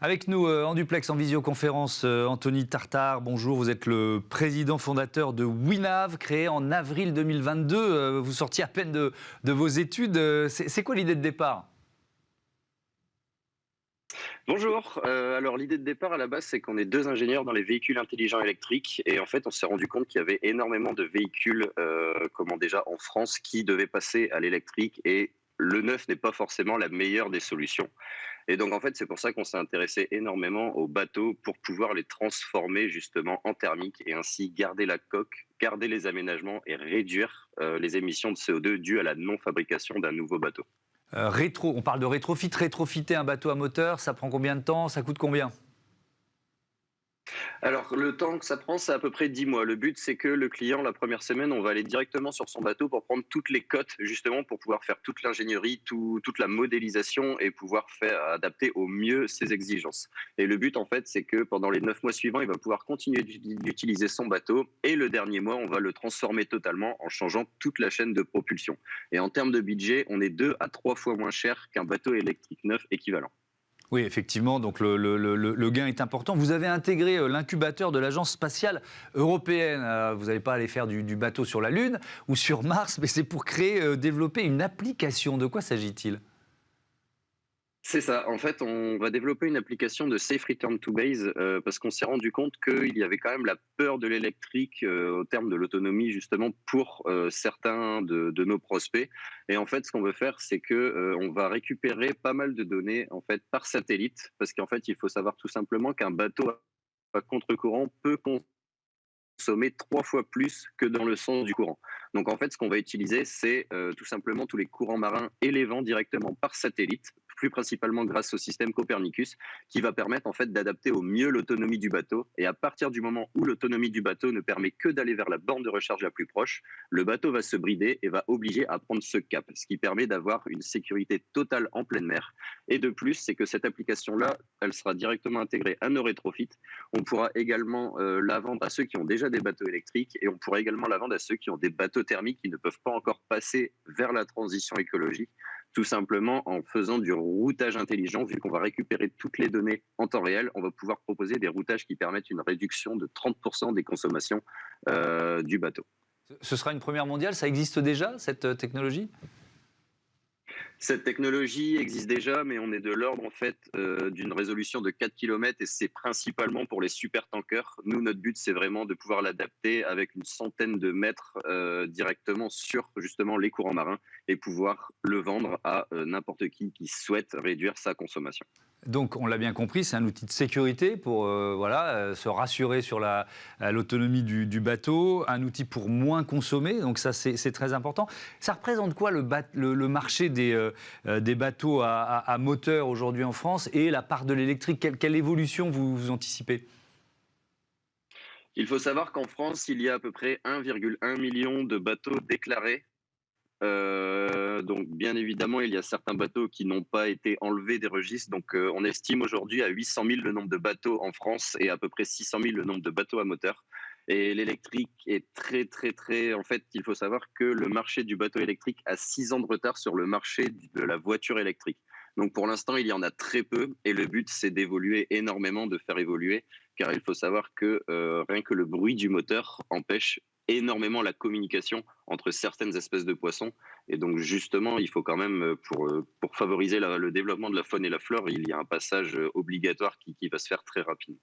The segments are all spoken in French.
Avec nous en duplex, en visioconférence, Anthony Tartare. Bonjour, vous êtes le président fondateur de WINAV, créé en avril 2022. Vous sortiez à peine de vos études. C'est quoi l'idée de départ? Bonjour, alors l'idée de départ à la base c'est qu'on est deux ingénieurs dans les véhicules intelligents électriques et en fait on s'est rendu compte qu'il y avait énormément de véhicules déjà en France qui devaient passer à l'électrique et le neuf n'est pas forcément la meilleure des solutions. Et donc en fait c'est pour ça qu'on s'est intéressé énormément aux bateaux pour pouvoir les transformer justement en thermique et ainsi garder la coque, garder les aménagements et réduire les émissions de CO2 dues à la non-fabrication d'un nouveau bateau. On parle de rétrofit. Rétrofiter un bateau à moteur, ça prend combien de temps? Ça coûte combien? Alors, le temps que ça prend, c'est à peu près 10 mois. Le but, c'est que le client, la première semaine, on va aller directement sur son bateau pour prendre toutes les cotes, justement, pour pouvoir faire toute l'ingénierie, toute la modélisation et pouvoir faire adapter au mieux ses exigences. Et le but, en fait, c'est que pendant les 9 mois suivants, il va pouvoir continuer d'utiliser son bateau. Et le dernier mois, on va le transformer totalement en changeant toute la chaîne de propulsion. Et en termes de budget, on est 2 à 3 fois moins cher qu'un bateau électrique neuf équivalent. Oui, effectivement, donc le gain est important. Vous avez intégré l'incubateur de l'Agence spatiale européenne. Vous n'allez pas aller faire du bateau sur la Lune ou sur Mars, mais c'est pour développer une application. De quoi s'agit-il? C'est ça. En fait, on va développer une application de Safe Return to Base parce qu'on s'est rendu compte qu'il y avait quand même la peur de l'électrique au terme de l'autonomie justement pour certains de nos prospects. Et en fait, ce qu'on veut faire, c'est que on va récupérer pas mal de données en fait par satellite parce qu'en fait, il faut savoir tout simplement qu'un bateau à contre-courant peut consommer 3 fois plus que dans le sens du courant. Donc en fait, ce qu'on va utiliser, c'est tout simplement tous les courants marins et les vents directement par satellite, plus principalement grâce au système Copernicus, qui va permettre en fait d'adapter au mieux l'autonomie du bateau. Et à partir du moment où l'autonomie du bateau ne permet que d'aller vers la borne de recharge la plus proche, le bateau va se brider et va obliger à prendre ce cap, ce qui permet d'avoir une sécurité totale en pleine mer. Et de plus, c'est que cette application-là, elle sera directement intégrée à nos rétrofits. On pourra également la vendre à ceux qui ont déjà des bateaux électriques et on pourra également la vendre à ceux qui ont des bateaux thermiques qui ne peuvent pas encore passer vers la transition écologique, tout simplement en faisant du routage intelligent. Vu qu'on va récupérer toutes les données en temps réel, on va pouvoir proposer des routages qui permettent une réduction de 30% des consommations du bateau. Ce sera une première mondiale. Ça existe déjà, cette technologie? Cette technologie existe déjà, mais on est de l'ordre en fait d'une résolution de 4 km et c'est principalement pour les supertankers. Nous, notre but, c'est vraiment de pouvoir l'adapter avec une centaine de mètres directement sur justement les courants marins et pouvoir le vendre à n'importe qui souhaite réduire sa consommation. Donc, on l'a bien compris, c'est un outil de sécurité pour se rassurer sur l'autonomie du bateau, un outil pour moins consommer, donc ça c'est très important. Ça représente quoi le marché des bateaux à moteur aujourd'hui en France et la part de l'électrique? Quelle évolution vous anticipez? Il faut savoir qu'en France, il y a à peu près 1,1 million de bateaux déclarés. Donc bien évidemment, il y a certains bateaux qui n'ont pas été enlevés des registres. Donc on estime aujourd'hui à 800 000 le nombre de bateaux en France et à peu près 600 000 le nombre de bateaux à moteur. Et l'électrique est très... En fait, il faut savoir que le marché du bateau électrique a 6 ans de retard sur le marché de la voiture électrique. Donc pour l'instant, il y en a très peu et le but, c'est d'évoluer énormément, de faire évoluer, car il faut savoir que rien que le bruit du moteur empêche énormément la communication entre certaines espèces de poissons. Et donc, justement, il faut quand même, pour favoriser le développement de la faune et la flore, il y a un passage obligatoire qui va se faire très rapidement.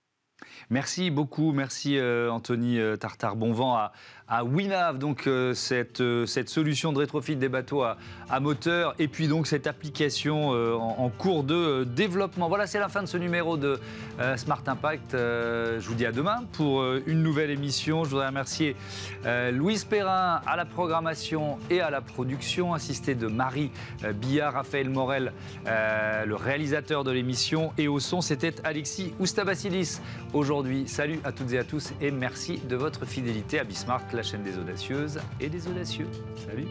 Merci beaucoup, merci Anthony Tartare. Bon vent à WINAV, donc cette solution de rétrofit des bateaux à moteur et puis donc cette application en cours de développement. Voilà, c'est la fin de ce numéro de Smart Impact. Je vous dis à demain pour une nouvelle émission. Je voudrais remercier Louise Perrin à la programmation et à la production, assisté de Marie Billard, Raphaël Morel, le réalisateur de l'émission, et au son, c'était Alexis Oustabasilis. Aujourd'hui, salut à toutes et à tous et merci de votre fidélité à Bismart, la chaîne des audacieuses et des audacieux. Salut.